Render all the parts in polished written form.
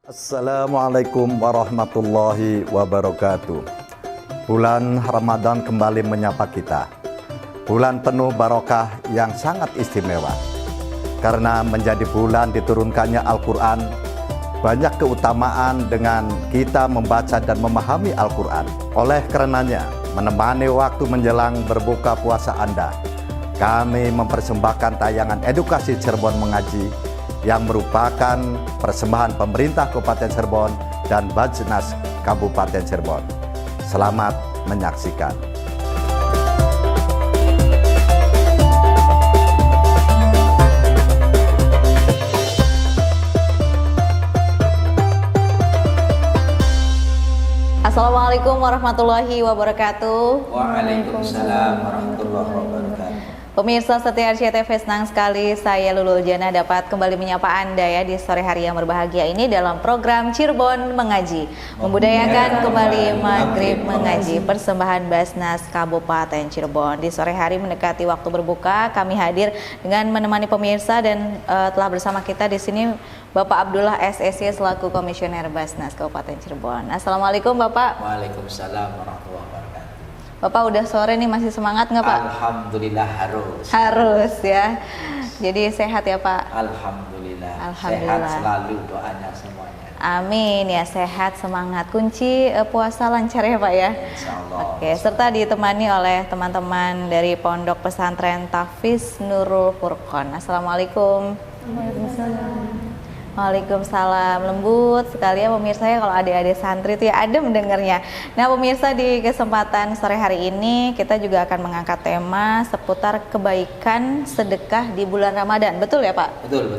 Assalamualaikum warahmatullahi wabarakatuh. Bulan Ramadan kembali menyapa kita. Bulan penuh barokah yang sangat istimewa. Karena menjadi bulan diturunkannya Al-Quran, banyak keutamaan dengan kita membaca dan memahami Al-Quran. Oleh karenanya, menemani waktu menjelang berbuka puasa Anda, kami mempersembahkan tayangan edukasi Cirebon Mengaji yang merupakan persembahan pemerintah Kabupaten Cirebon dan Bajnas Kabupaten Cirebon. Selamat menyaksikan. Assalamualaikum warahmatullahi wabarakatuh. Waalaikumsalam warahmatullahi wabarakatuh. Pemirsa setia RCTV, senang sekali saya Lulul Jana dapat kembali menyapa Anda ya di sore hari yang berbahagia ini dalam program Cirebon Mengaji, membudayakan kembali Maghrib Mengaji, persembahan Basnas Kabupaten Cirebon. Di sore hari mendekati waktu berbuka, kami hadir dengan menemani pemirsa dan telah bersama kita di sini Bapak Abdullah SSY selaku Komisioner Basnas Kabupaten Cirebon. Assalamualaikum Bapak. Waalaikumsalam warahmatullahi wabarakatuh. Bapak udah sore nih, masih semangat nggak Pak? Alhamdulillah harus. Harus ya. Jadi sehat ya Pak? Alhamdulillah. Alhamdulillah. Sehat selalu doanya semuanya. Amin ya, sehat, semangat. Kunci puasa lancar ya Pak ya? Insyaallah. Oke, serta ditemani oleh teman-teman dari Pondok Pesantren Tahfiz Nurul Furqon. Assalamualaikum. Waalaikumsalam. Waalaikumsalam. Lembut sekali ya pemirsa ya, kalau adik-adik santri itu ya adem mendengarnya. Nah pemirsa, di kesempatan sore hari ini kita juga akan mengangkat tema seputar kebaikan sedekah di bulan Ramadan. Betul ya Pak? Betul.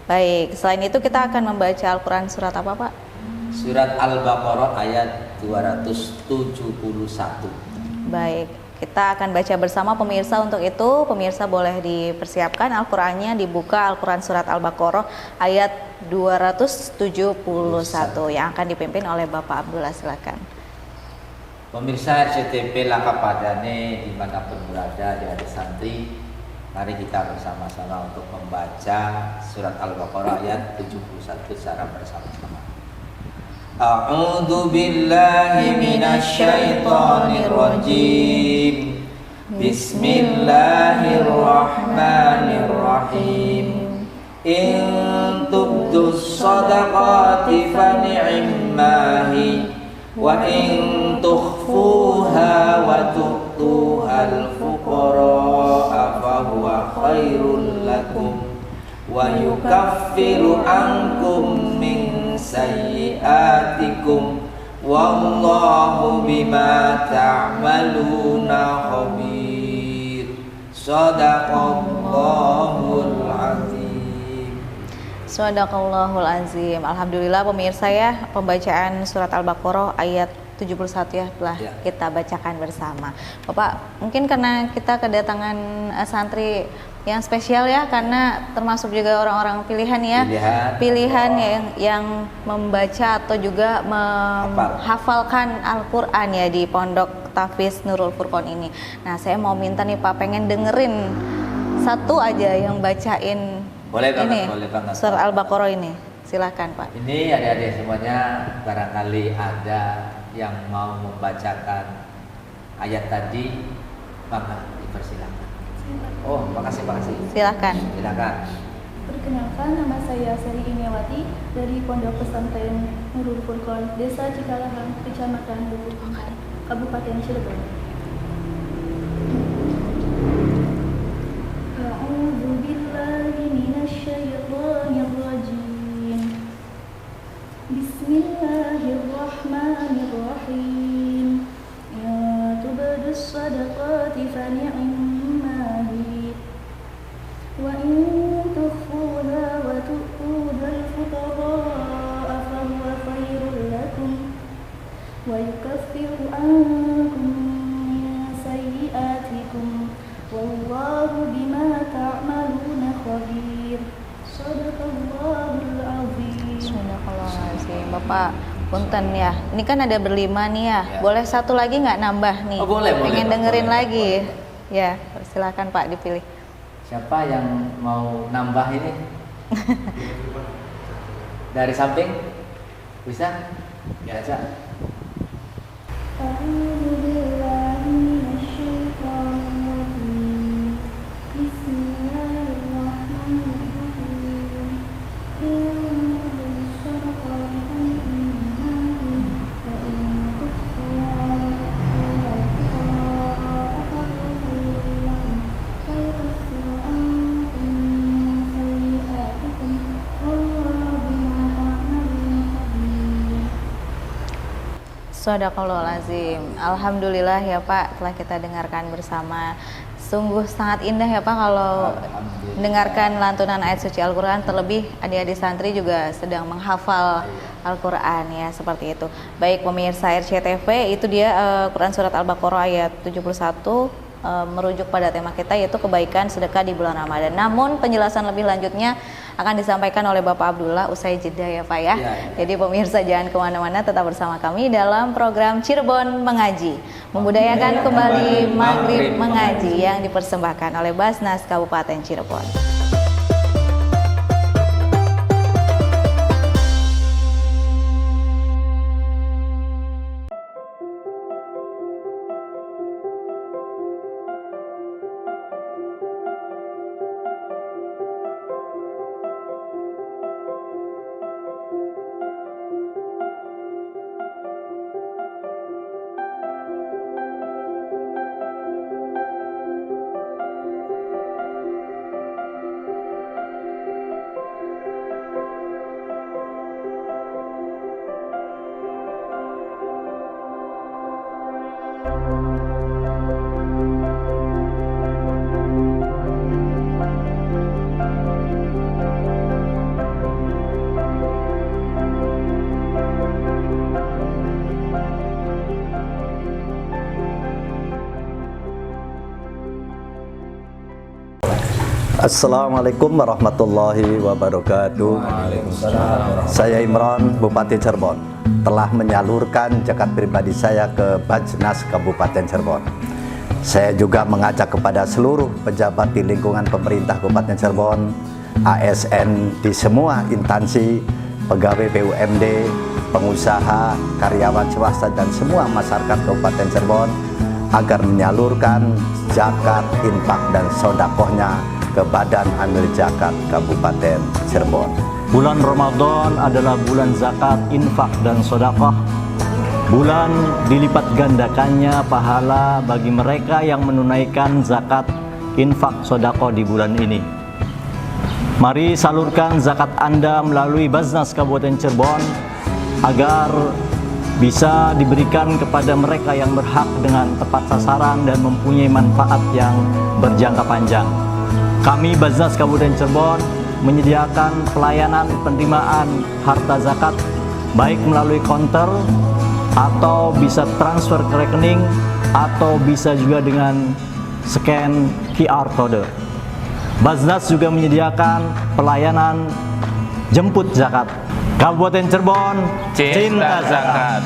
Baik, selain itu kita akan membaca Al-Quran surat apa Pak? Surat Al-Baqarah ayat 271. Baik, kita akan baca bersama pemirsa. Untuk itu pemirsa boleh dipersiapkan Al-Qurannya, dibuka Al-Quran surat Al-Baqarah ayat 271 yang akan dipimpin oleh Bapak Abdullah. Silakan. Pemirsa RCTV lengkap padane dimanapun berada di adik santri, mari kita bersama-sama untuk membaca surat Al-Baqarah ayat 71 secara bersama-sama. A'udzu billahi minasy syaithanir rajim. Bismillahirrahmanirrahim. In tubdus shadaqati fa ni'mahi wa in tukhfuha wa tu'tuhal fuqara fa huwa khairul lakum wa yukaffiru ankum min sayyi'atikum wallahu bima ta'maluna khabir. Shadaqallahul azim. Shadaqallahul azim. Alhamdulillah pemirsa ya, pembacaan surat Al-Baqarah ayat 71 ya telah kita bacakan bersama. Bapak, mungkin karena kita kedatangan santri yang spesial ya, karena termasuk juga orang-orang pilihan ya, pilihan yang membaca atau juga menghafalkan Al-Quran ya di Pondok Tahfiz Nurul Furqon ini. Nah, saya mau minta nih Pak, pengen dengerin satu aja yang bacain boleh banget. Surat Al-Baqarah ini. Silakan Pak. Ini adik-adik semuanya barangkali ada yang mau membacakan ayat tadi, maka dipersilakan. Oh, makasih. Silakan. Perkenalkan, nama saya Sari Iniawati dari Pondok Pesantren Nurul Furqon, Desa Cikalahang, Kecamatan Lubuk, Kabupaten Cirebon. A'udzu billahi minasy syaithanir rajim. Bismillahirrahmanirrahim. Ya tubdus shadaqati fa ni'mahi wa in tukhfuha wa tu'tuhal fuqara fa huwa khairul lakum wa yukaffiru ankum min sayyi'atikum wallahu bima ta'maluna khabir. Shadaqallahul azim. Bismillahirrahmanirrahim. Bapak, punten ya. Ini kan ada berlima nih ya. Boleh satu lagi nggak nambah nih? Oh, boleh. Pengen dengerin boleh, lagi. Boleh. Ya, silakan Pak dipilih. Siapa yang mau nambah ini? Dari samping? Bisa? Baca. أعوذ بالله من الشيطان الرجيم بسم الله الرحمن الرحيم إن الشرطة فإنها فإن تخفوا فيكفر عنكم سيئاتكم والله بما تعملون خبير. Sadaqallahul-azim. Alhamdulillah ya Pak, telah kita dengarkan bersama. Sungguh sangat indah ya Pak kalau Alhamdulillah. dengarkan lantunan ayat suci Al-Quran. Terlebih adik-adik santri juga sedang menghafal Al-Quran ya, seperti itu. Baik pemirsa RCTV, itu dia Quran Surat Al-Baqarah ayat 71, merujuk pada tema kita yaitu kebaikan sedekah di bulan Ramadan. Namun penjelasan lebih lanjutnya akan disampaikan oleh Bapak Abdullah usai jeda ya Pak ya. Jadi pemirsa jangan kemana-mana, tetap bersama kami dalam program Cirebon Mengaji, membudayakan kembali Maghrib Mengaji yang dipersembahkan oleh Basnas Kabupaten Cirebon. Assalamualaikum warahmatullahi wabarakatuh. Saya Imran, Bupati Cirebon, telah menyalurkan zakat pribadi saya ke Bajnas Kabupaten Cirebon. Saya juga mengajak kepada seluruh pejabat di lingkungan pemerintah Kabupaten Cirebon, ASN di semua instansi, pegawai BUMD, pengusaha, karyawan swasta dan semua masyarakat Kabupaten Cirebon agar menyalurkan zakat, infak dan sodakohnya ke Badan Amil Zakat Kabupaten Cirebon. Bulan Ramadan adalah bulan zakat, infak, dan sedekah. Bulan dilipat gandakannya pahala bagi mereka yang menunaikan zakat, infak, sedekah di bulan ini. Mari salurkan zakat Anda melalui Basnas Kabupaten Cirebon agar bisa diberikan kepada mereka yang berhak dengan tepat sasaran dan mempunyai manfaat yang berjangka panjang. Kami Basnas Kabupaten Cirebon menyediakan pelayanan penerimaan harta zakat baik melalui konter atau bisa transfer ke rekening atau bisa juga dengan scan QR code. Basnas juga menyediakan pelayanan jemput zakat. Kabupaten Cirebon, cinta zakat.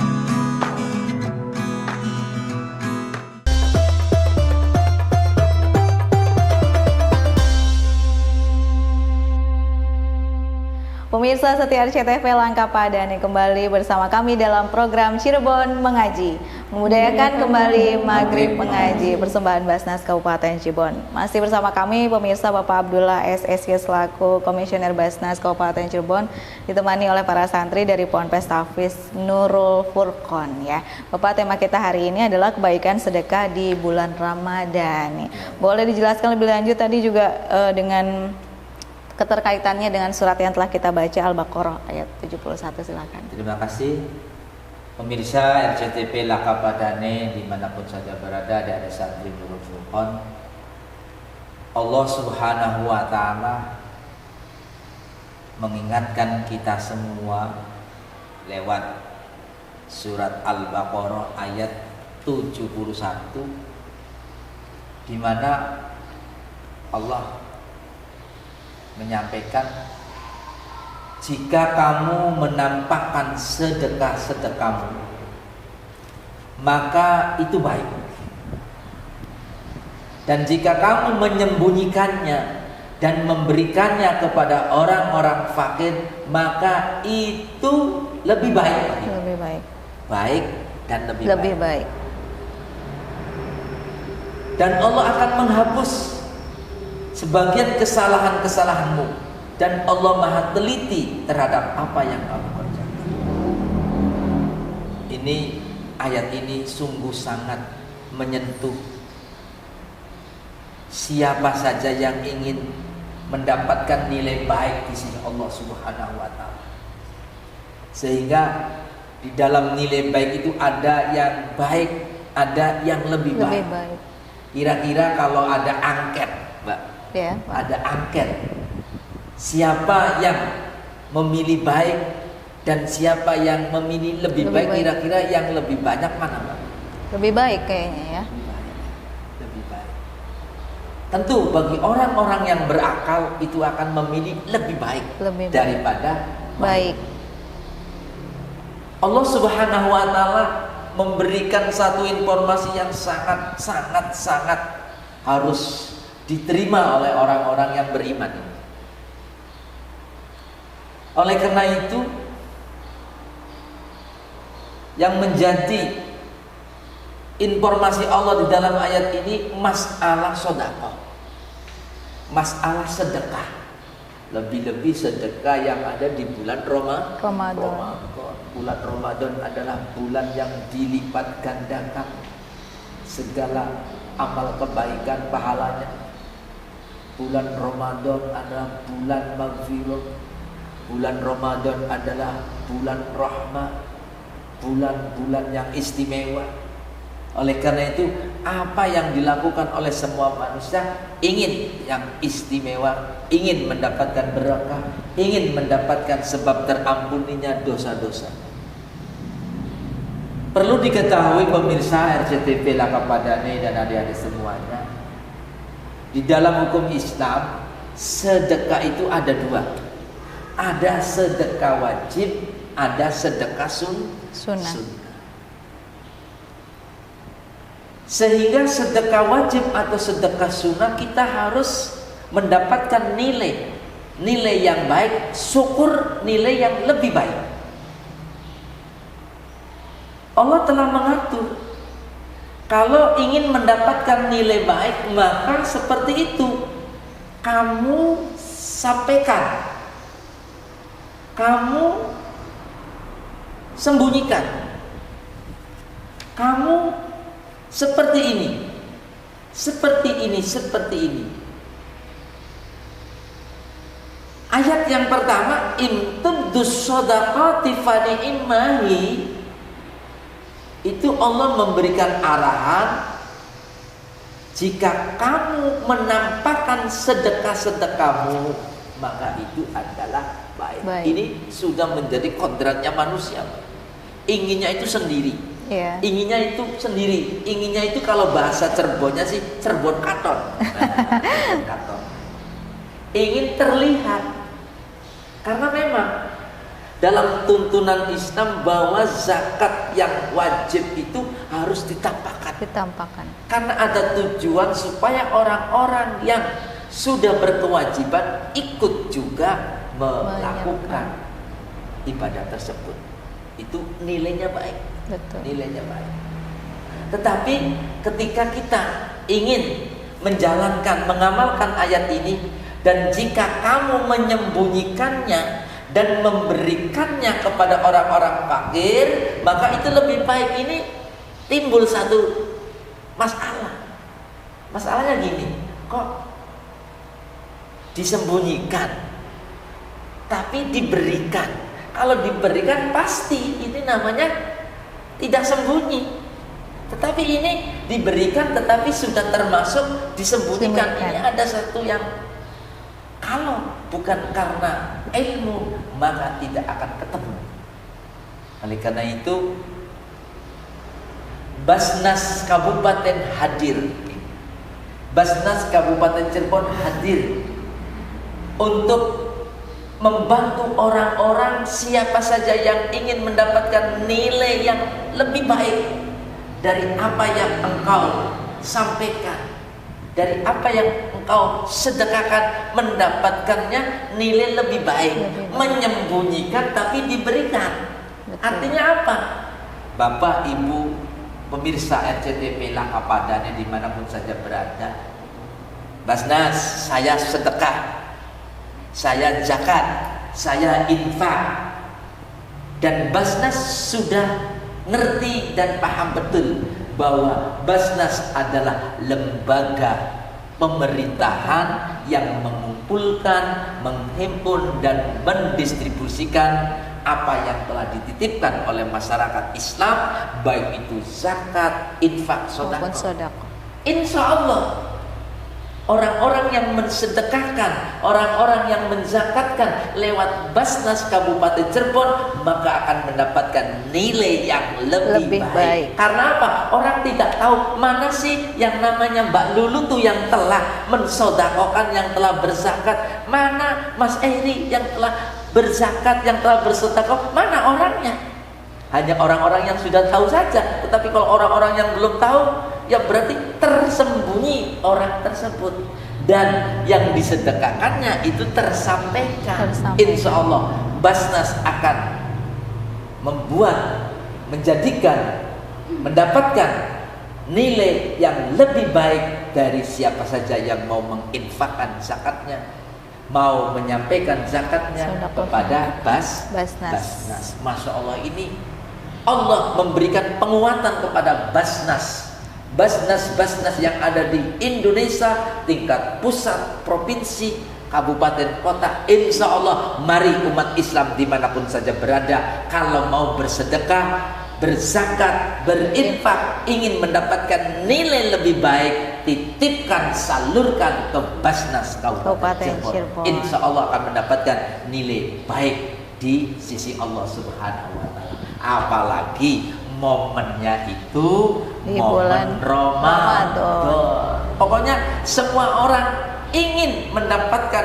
Pemirsa setia RCTV Langkah Padani kembali bersama kami dalam program Cirebon Mengaji, memudayakan kembali Maghrib Mengaji, persembahan Basnas Kabupaten Cirebon. Masih bersama kami pemirsa Bapak Abdullah SSY selaku Komisioner Basnas Kabupaten Cirebon, ditemani oleh para santri dari Ponpes Tahfiz Nurul Furqon ya. Bapak, tema kita hari ini adalah kebaikan sedekah di bulan Ramadan. Boleh dijelaskan lebih lanjut tadi juga dengan keterkaitannya dengan surat yang telah kita baca Al-Baqarah ayat 71, silakan. Terima kasih pemirsa RCTV Langkah Padani dimanapun saja berada, dari santri Nurul Furqon. Allah Subhanahu wa Ta'ala mengingatkan kita semua lewat surat Al-Baqarah ayat 71, di mana Allah menyampaikan, jika kamu menampakkan sedekah-sedekahmu maka itu baik, dan jika kamu menyembunyikannya dan memberikannya kepada orang-orang fakir maka itu lebih baik. Lebih baik. Baik dan lebih Lebih baik. baik. Dan Allah akan menghapus sebagian kesalahan-kesalahanmu, dan Allah Maha teliti terhadap apa yang kamu kerjakan. Ini ayat ini sungguh sangat menyentuh siapa saja yang ingin mendapatkan nilai baik di sisi Allah Subhanahu wa taala. Sehingga di dalam nilai baik itu ada yang baik, ada yang lebih baik. baik. Kira-kira kalau ada angket, Mbak, Ya, Pak. ada angket, siapa yang memilih baik dan siapa yang memilih lebih Lebih baik, baik. kira-kira yang lebih banyak mana, Mbak? Lebih baik kayaknya ya. Lebih baik. Lebih baik. Tentu bagi orang-orang yang berakal itu akan memilih lebih baik Lebih baik. daripada Baik. Allah Subhanahu wa taala memberikan satu informasi yang sangat harus diterima oleh orang-orang yang beriman. Oleh karena itu, yang menjadi informasi Allah di dalam ayat ini masalah sedekah. Masalah sedekah. Lebih-lebih sedekah yang ada di bulan Ramadan. Bulan Ramadan adalah bulan yang dilipat gandakan segala amal kebaikan pahalanya. Bulan Ramadan adalah bulan maghfirah. Bulan Ramadan adalah bulan rahmah. Bulan-bulan yang istimewa. Oleh karena itu, apa yang dilakukan oleh semua manusia ingin yang istimewa, ingin mendapatkan berkah, ingin mendapatkan sebab terampuninya dosa-dosa. Perlu diketahui pemirsa RCTV Lakapadane dan adik-adik semuanya, di dalam hukum Islam sedekah itu ada dua. Ada sedekah wajib, ada sedekah sunnah. Sehingga sedekah wajib atau sedekah sunnah kita harus mendapatkan nilai yang baik, syukur nilai yang lebih baik. Allah telah mengatur kalau ingin mendapatkan nilai baik, maka seperti itu kamu sampaikan, kamu sembunyikan, kamu seperti ini, seperti ini, seperti ini. Ayat yang pertama, in tubdus shadaqati fa ni'mahi, itu Allah memberikan arahan, jika kamu menampakkan sedekah-sedekahmu, maka itu adalah baik. Ini sudah menjadi kodratnya manusia. Inginnya itu sendiri. Yeah. Inginnya itu sendiri. Inginnya itu kalau bahasa Cirebonnya sih Cirebon katon. Katon. Ingin terlihat. Karena memang dalam tuntunan Islam bahwa zakat yang wajib itu harus ditampakkan. Karena ada tujuan supaya orang-orang yang sudah berkewajiban ikut juga melakukan ibadah tersebut. Itu nilainya baik. Betul. Nilainya baik. Tetapi ketika kita ingin menjalankan, mengamalkan ayat ini, dan jika kamu menyembunyikannya dan memberikannya kepada orang-orang fakir, maka itu lebih baik. Ini timbul satu masalah. Masalahnya gini, kok disembunyikan tapi diberikan? Kalau diberikan pasti ini namanya tidak sembunyi. Tetapi ini diberikan tetapi sudah termasuk disembunyikan. Ini ada satu yang kalau bukan karena ilmu maka tidak akan ketemu. Oleh karena itu Basnas Kabupaten hadir. Basnas Kabupaten Cirebon hadir untuk membantu orang-orang siapa saja yang ingin mendapatkan nilai yang lebih baik dari apa yang engkau sampaikan, dari apa yang engkau sedekahkan, mendapatkannya nilai lebih baik. Menyembunyikan tapi diberikan. Artinya apa? Bapak, Ibu, pemirsa RCTP Lakapadane dimanapun saja berada, Basnas, saya sedekah, saya zakat, saya infak. Dan Basnas sudah ngerti dan paham betul bahwa Basnas adalah lembaga pemerintahan yang mengumpulkan, menghimpun dan mendistribusikan apa yang telah dititipkan oleh masyarakat Islam, baik itu zakat, infak, Maupun sedekah. sodako. Insya Allah orang-orang yang mensedekahkan, orang-orang yang menzakatkan lewat Basnas Kabupaten Cirebon, maka akan mendapatkan nilai yang lebih baik. Karena apa? Orang tidak tahu mana sih yang namanya Mbak Lulu tuh yang telah mensodakokan, yang telah berzakat. Mana Mas Eri yang telah berzakat, yang telah bersedekah, mana orangnya? Hanya orang-orang yang sudah tahu saja. Tetapi kalau orang-orang yang belum tahu, ya berarti tersembunyi orang tersebut. Dan yang disedekahkannya itu tersampaikan. Insya Allah Basnas akan mendapatkan nilai yang lebih baik dari siapa saja yang mau menginfakkan zakatnya, mau menyampaikan zakatnya kepada Basnas. Masya Allah, ini Allah memberikan penguatan kepada Basnas yang ada di Indonesia, tingkat pusat, provinsi, kabupaten, kota. Insya Allah, mari umat Islam dimanapun saja berada, kalau mau bersedekah, berzakat, berinfak, ingin mendapatkan nilai lebih baik, titipkan, salurkan ke Basnas Kabupaten Cirebon. Insya Allah akan mendapatkan nilai baik di sisi Allah Subhanahu wa Ta'ala. Apalagi momennya itu di momen Ramadan. Pokoknya semua orang ingin mendapatkan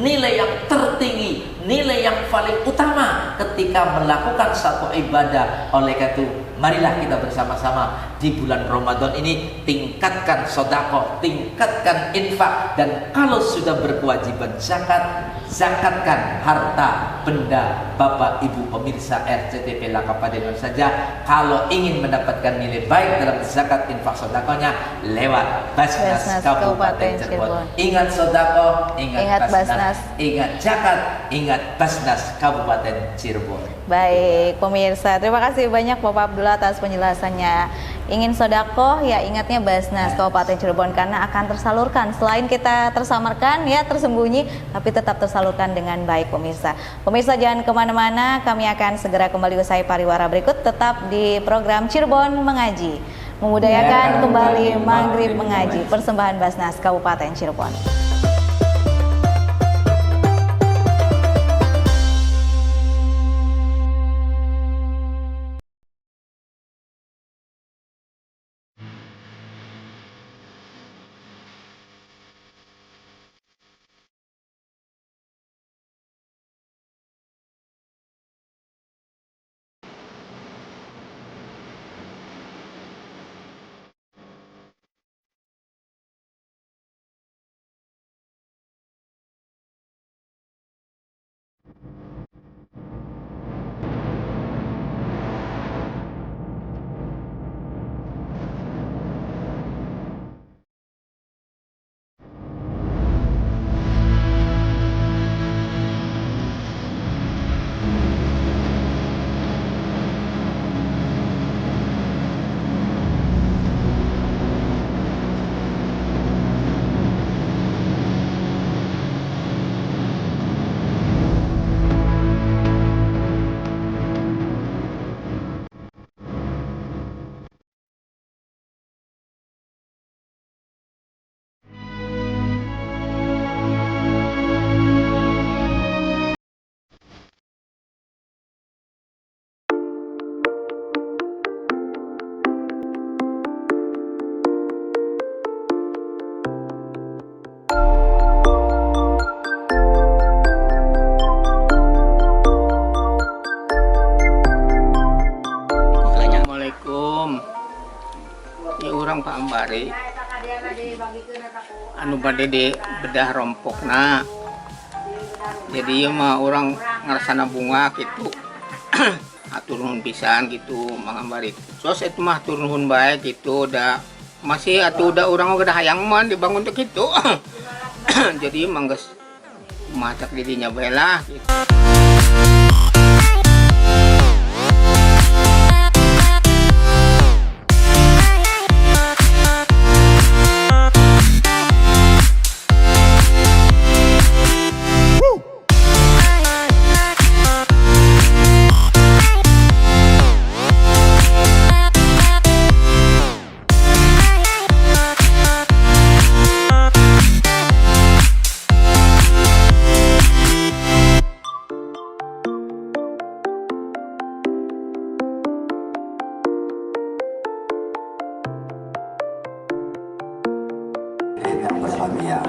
nilai yang tertinggi, nilai yang paling utama ketika melakukan satu ibadah. Oleh karena itu, marilah kita bersama-sama di bulan Ramadan ini tingkatkan sedekah, tingkatkan infak, dan kalau sudah berkewajiban zakat, zakatkan harta benda Bapak Ibu pemirsa RCTP Lakapadane saja. Kalau ingin mendapatkan nilai baik dalam zakat, infak, sedekahnya lewat Basnas Kabupaten Cirebon. Ingat sedekah, ingat Basnas, ingat zakat, ingat Basnas Kabupaten Cirebon. Baik pemirsa, terima kasih banyak Bapak Abdullah atas penjelasannya. Ingin sodako, ya ingatnya Basnas Kabupaten Cirebon, karena akan tersalurkan. Selain kita tersamarkan, ya tersembunyi, tapi tetap tersalurkan dengan baik pemirsa. Pemirsa jangan kemana-mana, kami akan segera kembali usai pariwara berikut. Tetap di program Cirebon Mengaji, memudayakan kembali Maghrib Mengaji, persembahan Basnas Kabupaten Cirebon. Pak Ambari anu bade di bedah rompokna, jadi mah orang ngersana bunga gitu. atur nuhun pisan gitu Mang Ambari. Sos itu mah atur nuhun baik gitu, udah masih atuh udah orang udah hayang man dibangun untuk itu. Jadi mangges masak didinya bae lah gitu. Yang berbahagia.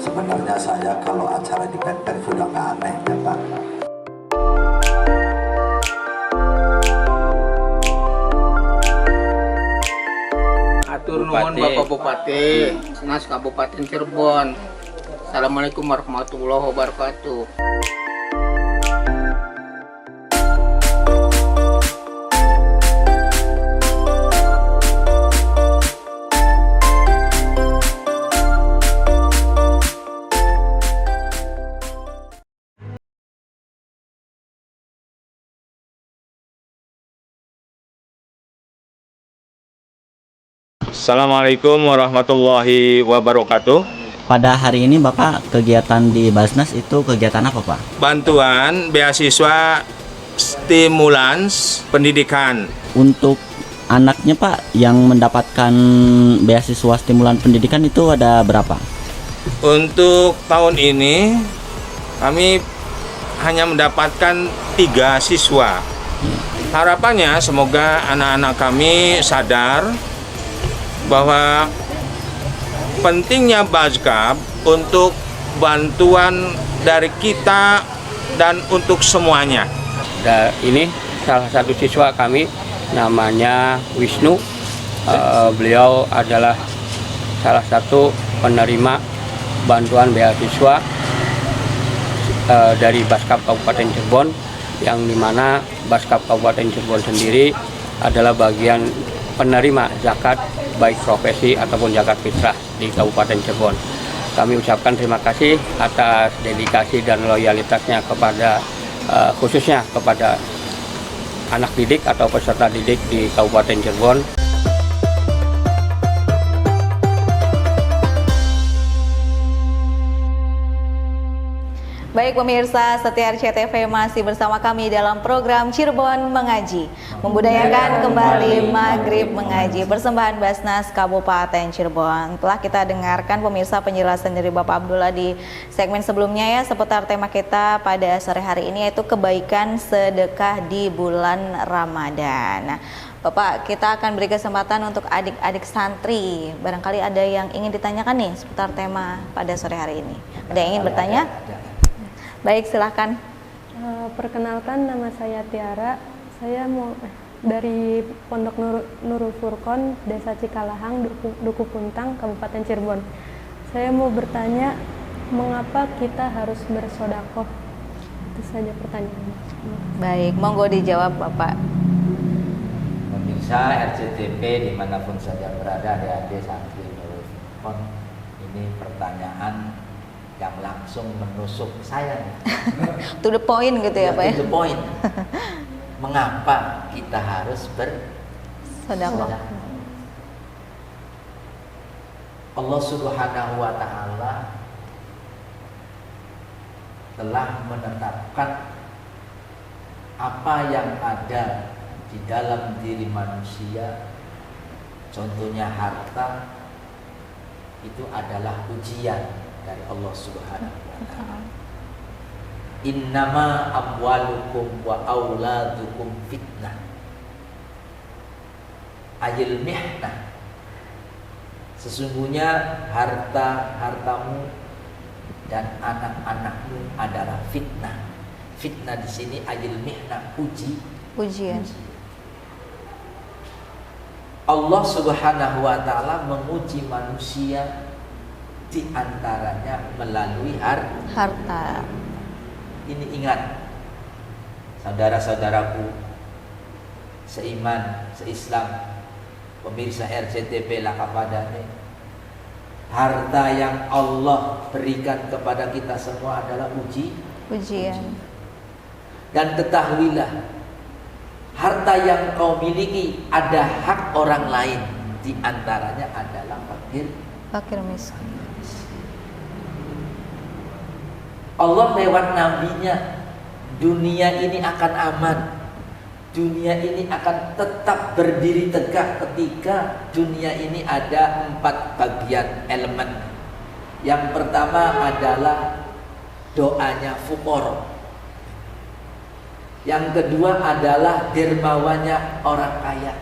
Sebenarnya saya kalau acara di Pen sudah nggak aneh ya Pak. Atur nuhun Bapak Bupati, Senas Kabupaten Cirebon. Assalamualaikum warahmatullahi wabarakatuh. Assalamualaikum warahmatullahi wabarakatuh. Pada hari ini Bapak kegiatan di Basnas itu kegiatan apa Pak? Bantuan beasiswa stimulans pendidikan. Untuk anaknya Pak yang mendapatkan beasiswa stimulan pendidikan itu ada berapa? Untuk tahun ini kami hanya mendapatkan 3 siswa. Harapannya semoga anak-anak kami sadar bahwa pentingnya Baskap untuk bantuan dari kita dan untuk semuanya. Ini salah satu siswa kami namanya Wisnu. Beliau adalah salah satu penerima bantuan beasiswa dari Baskap Kabupaten Cirebon, yang dimana Baskap Kabupaten Cirebon sendiri adalah bagian penerima zakat baik profesi ataupun zakat fitrah di Kabupaten Cirebon. Kami ucapkan terima kasih atas dedikasi dan loyalitasnya kepada khususnya kepada anak didik atau peserta didik di Kabupaten Cirebon. Baik pemirsa, setia RCTV masih bersama kami dalam program Cirebon Mengaji, membudayakan kembali Maghrib Mengaji, persembahan Basnas Kabupaten Cirebon. Telah kita dengarkan pemirsa penjelasan dari Bapak Abdullah di segmen sebelumnya ya, seputar tema kita pada sore hari ini, yaitu kebaikan sedekah di bulan Ramadan. Nah, Bapak, kita akan beri kesempatan untuk adik-adik santri. Barangkali ada yang ingin ditanyakan nih seputar tema pada sore hari ini. Ada yang ingin bertanya? Baik, silahkan. Perkenalkan, nama saya Tiara. Saya mau dari Pondok Nurul Furqon, Desa Cikalahang, Duku Puntang, Kabupaten Cirebon. Saya mau bertanya, mengapa kita harus bersedekah? Itu saja pertanyaannya. Baik, monggo dijawab Bapak. Pemirsa RCTV dimanapun saja berada, adik-adik santri Nurul Furqon, ini pertanyaan yang langsung menusuk saya. To the point gitu ya Pak ya? To the point. Mengapa kita harus bersedekah? Allah Subhanahu wa Ta'ala telah menetapkan apa yang ada di dalam diri manusia, contohnya harta, itu adalah ujian dari Allah Subhanahu wa Ta'ala. Innama amwalukum wa auladukum fitnah, ayil mihnah. Sesungguhnya hartamu dan anak-anakmu adalah fitnah. Fitnah di sini ayil mihnah, ujian. Allah Subhanahu wa Ta'ala menguji manusia di antaranya melalui harta. Ini ingat, saudara-saudaraku, seiman, seislam, pemirsa RCTP Lakapadane, harta yang Allah berikan kepada kita semua adalah ujian. Dan ketahuilah, harta yang kau miliki ada hak orang lain, di antaranya adalah fakir miskin. Allah lewat nabinya, dunia ini akan aman, dunia ini akan tetap berdiri tegak ketika dunia ini ada 4 bagian elemen. Yang pertama adalah doanya fuqara. Yang kedua adalah dermawannya orang kaya.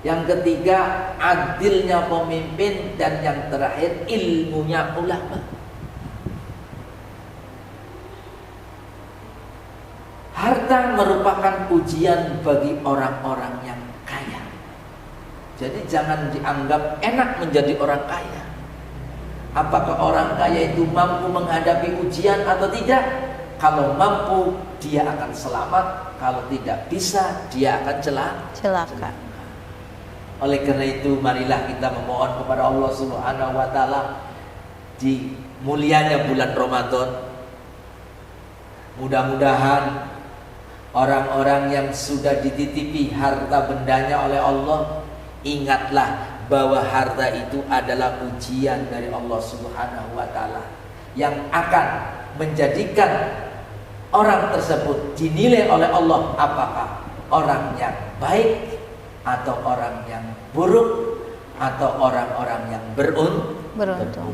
Yang ketiga adilnya pemimpin, dan yang terakhir ilmunya ulama. Harta merupakan ujian bagi orang-orang yang kaya. Jadi jangan dianggap enak menjadi orang kaya. Apakah orang kaya itu mampu menghadapi ujian atau tidak? Kalau mampu, dia akan selamat. Kalau tidak bisa, dia akan celaka. Oleh karena itu, marilah kita memohon kepada Allah Subhanahu wa Ta'ala di mulianya bulan Ramadan. Mudah-mudahan orang-orang yang sudah dititipi harta bendanya oleh Allah, ingatlah bahwa harta itu adalah ujian dari Allah Subhanahu wa Ta'ala yang akan menjadikan orang tersebut dinilai oleh Allah apakah orang yang baik atau orang yang buruk atau orang-orang yang beruntung.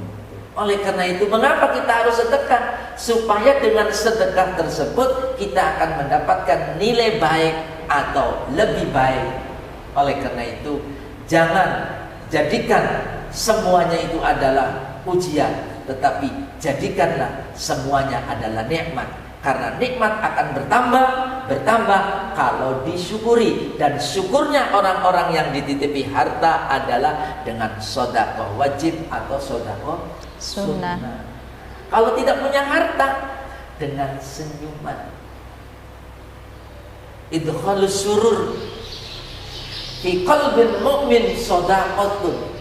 Oleh karena itu, mengapa kita harus sedekah? Supaya dengan sedekah tersebut kita akan mendapatkan nilai baik atau lebih baik. Oleh karena itu, jangan jadikan semuanya itu adalah ujian, tetapi jadikanlah semuanya adalah nikmat. Karena nikmat akan bertambah kalau disyukuri. Dan syukurnya orang-orang yang dititipi harta adalah dengan sedekah wajib atau sedekah sunnah. Kalau tidak punya harta, dengan senyuman. Idkhalus surur fi qalbil mu'min shadaqatun.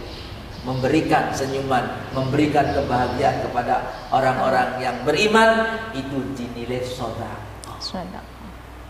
Memberikan senyuman, memberikan kebahagiaan kepada orang-orang yang beriman, itu dinilai sedekah.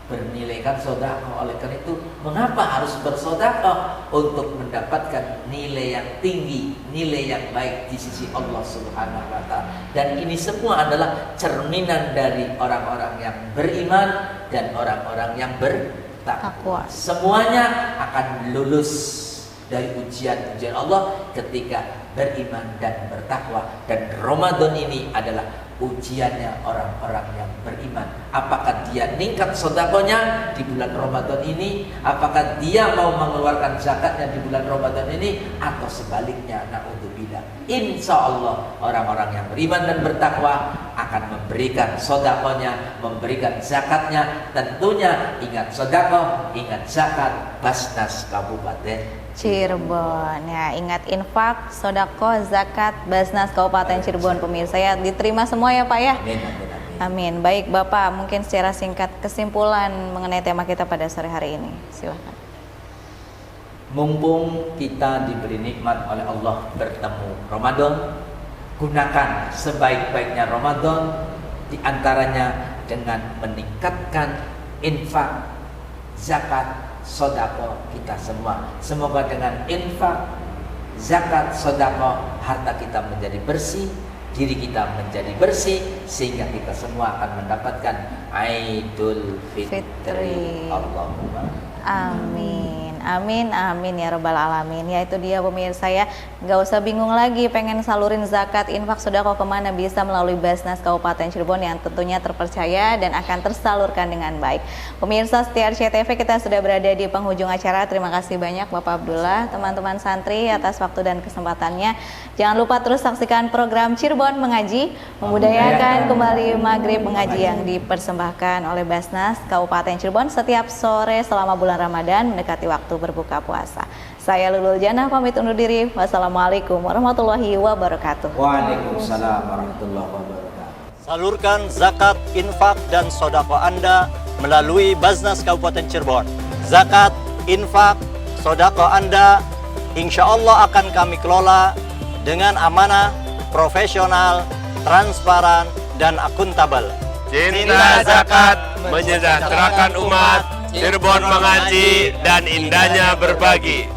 Bernilaikan sedekah. Oleh karena itu, mengapa harus bersedekah? Untuk mendapatkan nilai yang tinggi, nilai yang baik di sisi Allah Subhanahu wa Ta'ala. Dan ini semua adalah cerminan dari orang-orang yang beriman dan orang-orang yang bertakwa. Semuanya akan lulus dari ujian-ujian Allah ketika beriman dan bertakwa. Dan Ramadan ini adalah ujiannya orang-orang yang beriman. Apakah dia ningkat sedekahnya di bulan Ramadan ini? Apakah dia mau mengeluarkan zakatnya di bulan Ramadan ini? Atau sebaliknya, na'udzubillah. Insya Allah orang-orang yang beriman dan bertakwa akan memberikan sedekahnya, memberikan zakatnya. Tentunya ingat sedekah, ingat zakat, Basnas Kabupaten Cirebon. Ya, ingat infak, sedekah, zakat, Basnas Kabupaten Cirebon, pemirsa ya, diterima semua ya Pak ya. Amin. Baik Bapak, mungkin secara singkat kesimpulan mengenai tema kita pada sore hari ini. Silakan. Mumpung kita diberi nikmat oleh Allah bertemu Ramadan, gunakan sebaik-baiknya Ramadan, diantaranya dengan meningkatkan infak, zakat, sedekah kita semua. Semoga dengan infak, zakat, sedekah, harta kita menjadi bersih, diri kita menjadi bersih, sehingga kita semua akan mendapatkan Aidul Fitri. Allahumma amin. Amin, amin ya rabbal alamin. Ya itu dia pemirsa ya, nggak usah bingung lagi pengen salurin zakat, infak, sedekah kemana, bisa melalui Basnas Kabupaten Cirebon yang tentunya terpercaya dan akan tersalurkan dengan baik. Pemirsa setia RCTV, kita sudah berada di penghujung acara. Terima kasih banyak Bapak Abdullah, teman-teman santri atas waktu dan kesempatannya. Jangan lupa terus saksikan program Cirebon Mengaji, membudayakan kembali maghrib mengaji yang dipersembahkan oleh Basnas Kabupaten Cirebon setiap sore selama bulan Ramadan mendekati waktu berbuka puasa. Saya Lulul Jannah pamit undur diri. Wassalamualaikum warahmatullahi wabarakatuh. Waalaikumsalam warahmatullahi wabarakatuh. Salurkan zakat, infak, dan sedekah Anda melalui Baznas Kabupaten Cirebon. Zakat, infak, sedekah Anda insya Allah akan kami kelola dengan amanah, profesional, transparan, dan akuntabel. Cinta zakat menyejahterakan umat, Cirebon mengaji dan indahnya berbagi.